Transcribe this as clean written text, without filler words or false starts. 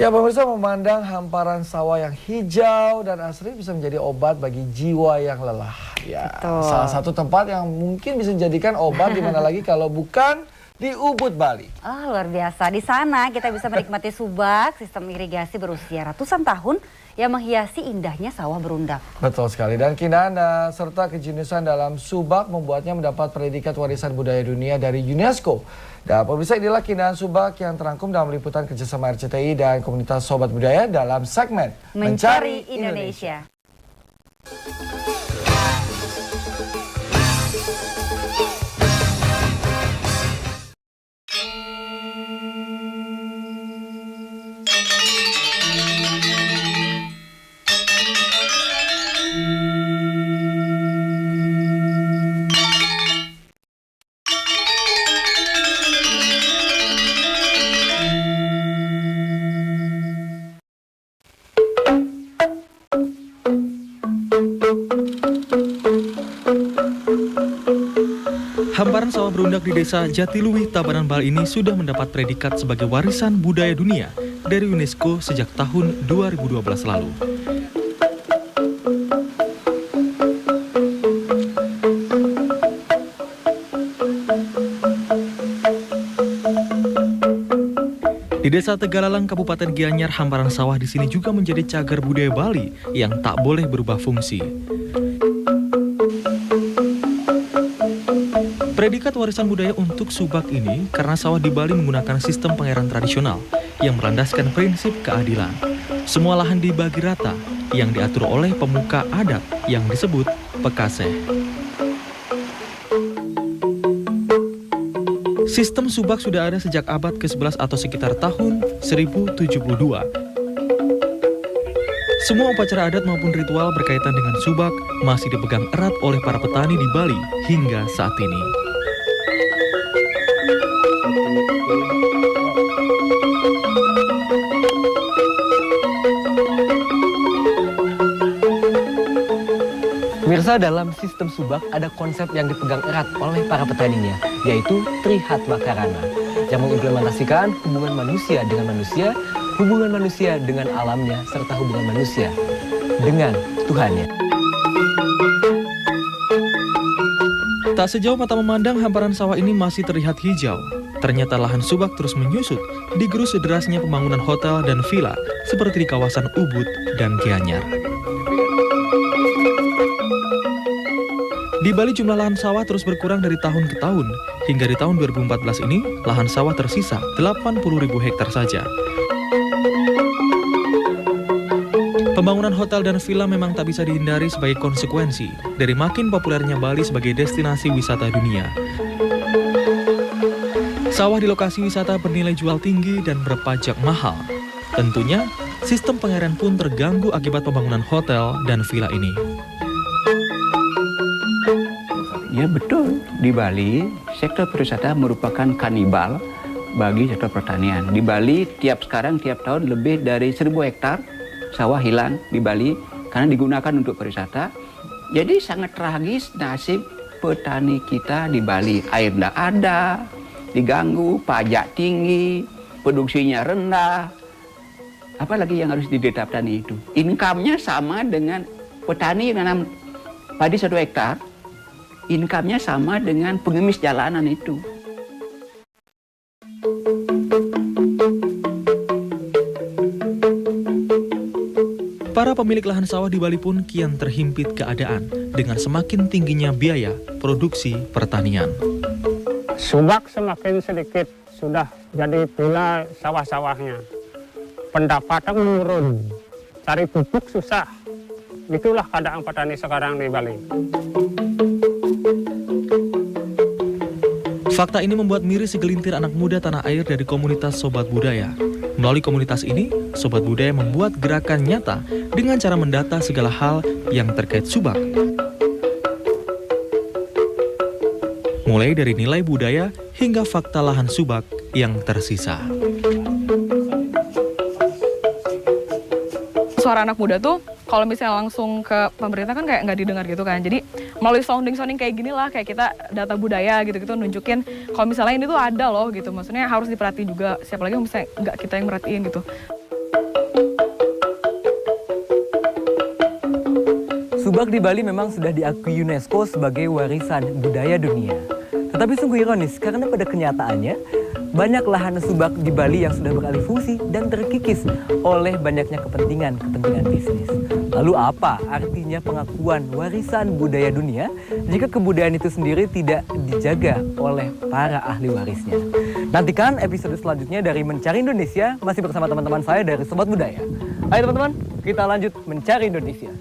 Ya, pemirsa, memandang hamparan sawah yang hijau dan asri bisa menjadi obat bagi jiwa yang lelah. Ya, salah satu tempat yang mungkin bisa dijadikan obat di mana lagi kalau bukan di Ubud, Bali. Oh, luar biasa. Di sana kita bisa menikmati subak, sistem irigasi berusia ratusan tahun yang menghiasi indahnya sawah berundak. Betul sekali. Dan keindahan serta kejeniusan dalam subak membuatnya mendapat predikat warisan budaya dunia dari UNESCO. Dan pemirsa, inilah keindahan subak yang terangkum dalam liputan kerjasama RCTI dan komunitas Sobat Budaya dalam segmen Mencari Indonesia. Hamparan sawah berundak di desa Jatiluwih, Tabanan, Bali ini sudah mendapat predikat sebagai warisan budaya dunia dari UNESCO sejak tahun 2012 lalu. Di Desa Tegalalang, Kabupaten Gianyar, hamparan sawah di sini juga menjadi cagar budaya Bali yang tak boleh berubah fungsi. Predikat warisan budaya untuk subak ini karena sawah di Bali menggunakan sistem pengairan tradisional yang berlandaskan prinsip keadilan. Semua lahan dibagi rata yang diatur oleh pemuka adat yang disebut pekaseh. Sistem subak sudah ada sejak abad ke-11 atau sekitar tahun 1072. Semua upacara adat maupun ritual berkaitan dengan subak masih dipegang erat oleh para petani di Bali hingga saat ini. Pemirsa, dalam sistem subak ada konsep yang dipegang erat oleh para petaninya, yaitu Trihatma Karana, yang mengimplementasikan hubungan manusia dengan alamnya, serta hubungan manusia dengan Tuhannya. Tak sejauh mata memandang, hamparan sawah ini masih terlihat hijau. Ternyata lahan subak terus menyusut, digerus derasnya pembangunan hotel dan villa seperti di kawasan Ubud dan Gianyar. Di Bali jumlah lahan sawah terus berkurang dari tahun ke tahun. Hingga di tahun 2014 ini, lahan sawah tersisa 80.000 hektar saja. Pembangunan hotel dan villa memang tak bisa dihindari sebagai konsekuensi dari makin populernya Bali sebagai destinasi wisata dunia. Sawah di lokasi wisata bernilai jual tinggi dan berpajak mahal. Tentunya, sistem pengairan pun terganggu akibat pembangunan hotel dan villa ini. Ya betul, di Bali sektor pariwisata merupakan kanibal bagi sektor pertanian. Di Bali tiap tahun lebih dari 1.000 hektar sawah hilang di Bali karena digunakan untuk pariwisata. Jadi sangat tragis nasib petani kita di Bali. Air tidak ada, diganggu, pajak tinggi, produksinya rendah. Apalagi yang harus diderita petani itu? Income-nya sama dengan petani yang nanam padi 1 hektar. Income-nya sama dengan pengemis jalanan itu. Para pemilik lahan sawah di Bali pun kian terhimpit keadaan dengan semakin tingginya biaya produksi pertanian. Subak semakin sedikit sudah jadi pula sawah-sawahnya. Pendapatan menurun, cari pupuk susah. Itulah keadaan petani sekarang di Bali. Fakta ini membuat miris segelintir anak muda tanah air dari komunitas Sobat Budaya. Melalui komunitas ini, Sobat Budaya membuat gerakan nyata dengan cara mendata segala hal yang terkait subak. Mulai dari nilai budaya hingga fakta lahan subak yang tersisa. Suara anak muda tuh kalau misalnya langsung ke pemerintah kan kayak nggak didengar gitu kan. Jadi melalui sounding kayak gini lah, kayak kita data budaya gitu-gitu nunjukin kalau misalnya ini tuh ada loh gitu. Maksudnya harus diperhatiin juga, siapa lagi misalnya nggak kita yang merhatiin gitu. Subak di Bali memang sudah diakui UNESCO sebagai warisan budaya dunia. Tetapi sungguh ironis karena pada kenyataannya banyak lahan subak di Bali yang sudah beralih fungsi dan terkikis oleh banyaknya kepentingan bisnis. Lalu apa artinya pengakuan warisan budaya dunia jika kebudayaan itu sendiri tidak dijaga oleh para ahli warisnya? Nantikan episode selanjutnya dari Mencari Indonesia masih bersama teman-teman saya dari Sobat Budaya. Ayo teman-teman, kita lanjut mencari Indonesia.